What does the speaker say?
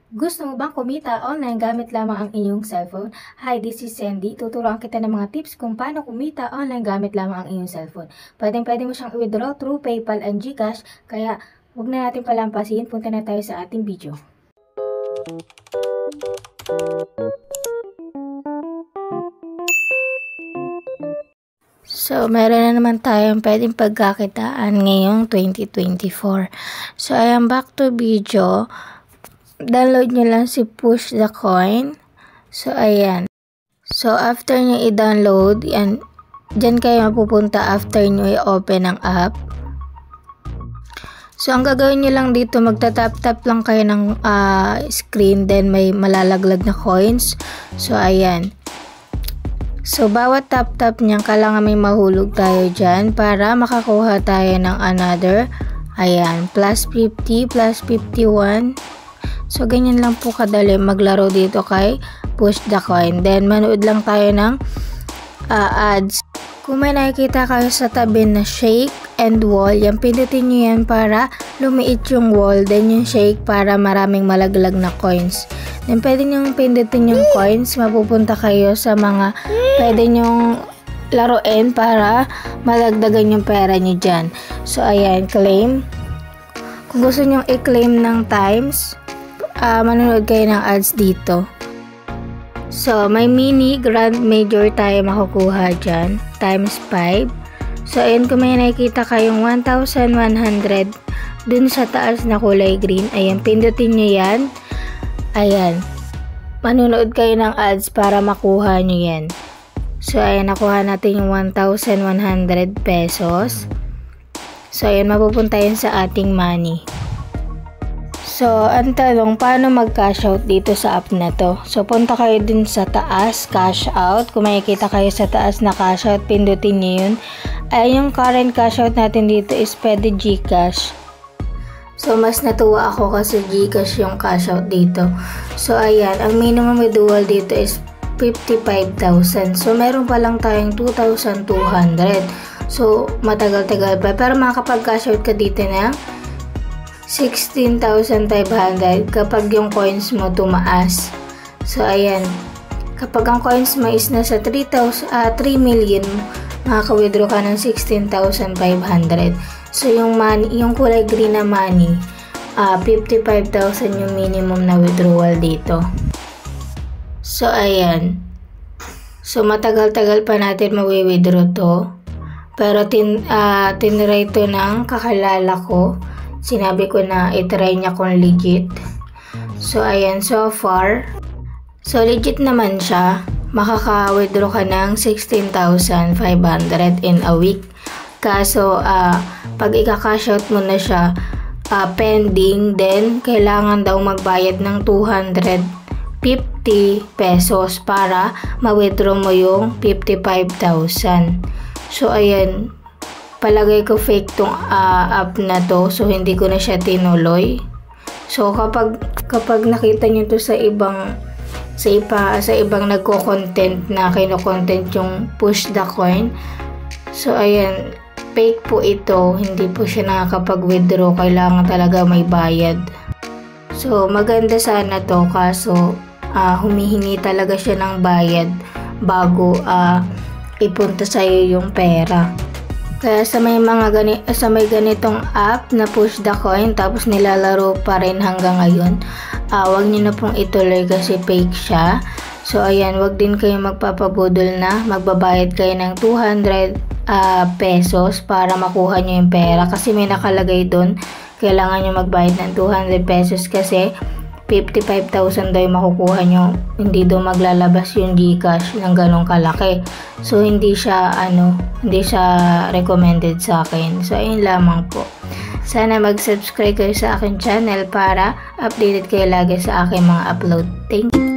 Gusto mo bang kumita online gamit lamang ang iyong cellphone? Hi, this is Sandy. Tuturuan kita ng mga tips kung paano kumita online gamit lamang ang iyong cellphone. Pwede mo siyang i-withdraw through PayPal and GCash, kaya huwag na natin palampasin. Punta na tayo sa ating video. So, meron na naman tayong pwedeng pagkakitaan ngayong 2024. So, ayan, back to video. Download nyo lang si Push the Coin. So, ayan. So, after nyo i-download, yan, dyan kayo mapupunta after nyo i-open ang app. So, ang gagawin nyo lang dito, magta-tap-tap lang kayo ng screen, then may malalaglag na coins. So, ayan. So, bawat tap-tap niyan, kailangan may mahulog tayo dyan para makakuha tayo ng another. Ayan, plus 50, plus 51. So, ganyan lang po kadali maglaro dito kay Push the Coin. Then, manood lang tayo ng ads. Kung may nakikita kayo sa tabi na shake and wall, yan, pindutin nyo yan para lumiit yung wall. Then, yung shake para maraming malaglag na coins. Then, pwede nyo pindutin yung coins. Mapupunta kayo sa mga pwede nyong laruin para malagdagan yung pera nyo dyan. So, ayan, claim. Kung gusto nyo i-claim ng times, manonood kayo ng ads dito. So, may mini, grand, major tayo makukuha dyan. Times 5. So, ayan, kung may nakikita kayong 1,100 dun sa taas na kulay green, ayan, pindutin nyo yan. Ayan. Manonood kayo ng ads para makuha nyo yan. So, ayan, nakuha natin yung 1,100 pesos. So, ayan, mapupunta yun sa ating money. So, ang tanong, paano mag-cash out dito sa app na to? So, punta kayo dun sa taas, cash out. Kung makikita kayo sa taas na cash out, pindutin nyo yun. Ay, yung current cash out natin dito is pwede GCash. So, mas natuwa ako kasi GCash yung cash out dito. So, ayan, ang minimum withdrawal dito is 55,000. So, meron pa lang tayong 2,200. So, matagal-tagal pa. Pero makakapag-cash out ka dito na 16,500 kapag yung coins mo tumaas. So, ayan. Kapag ang coins mo is nasa 3 million, makaka-withdraw ka ng 16,500. So, yung kulay green na money, 55,000 yung minimum na withdrawal dito. So, ayan. So, matagal-tagal pa natin mawi-withdraw to. Pero, tinry to ng kakalala ko. Sinabi ko na itry niya kung legit. So, ayan, so far. So, legit naman siya. Makaka-withdraw ka ng 16,500 in a week. Kaso, pag ika-cash out mo na siya, pending, then kailangan daw magbayad ng 250 pesos para ma-withdraw mo yung 55,000. So, ayan. Palagay ko fake tong app na to, so hindi ko na siya tinuloy. So kapag nakita niyo to sa ibang nagko-content na kino-content yung Push the Coin, so ayan, fake po ito, hindi po siya nakakapag-withdraw, kailangan talaga may bayad. So maganda sana to, kaso humihingi talaga siya ng bayad bago ipunta sa iyo yung pera. Kaya sa may ganitong app na Push the Coin tapos nilalaro pa rin hanggang ngayon, wag niyo na pong ituloy kasi fake siya. So ayan, wag din kayo magpapabudol na magbabayad kayo ng 200 pesos para makuha niyo yung pera, kasi may nakalagay doon kailangan niyo magbayad ng 200 pesos kasi 55,000 daw yung makukuha nyo. Hindi daw maglalabas yung GCash ng ganong kalaki. So, hindi siya recommended sa akin. So, ayun lamang po. Sana mag-subscribe kayo sa akin channel para updated kayo lagi sa aking mga upload. Thank you.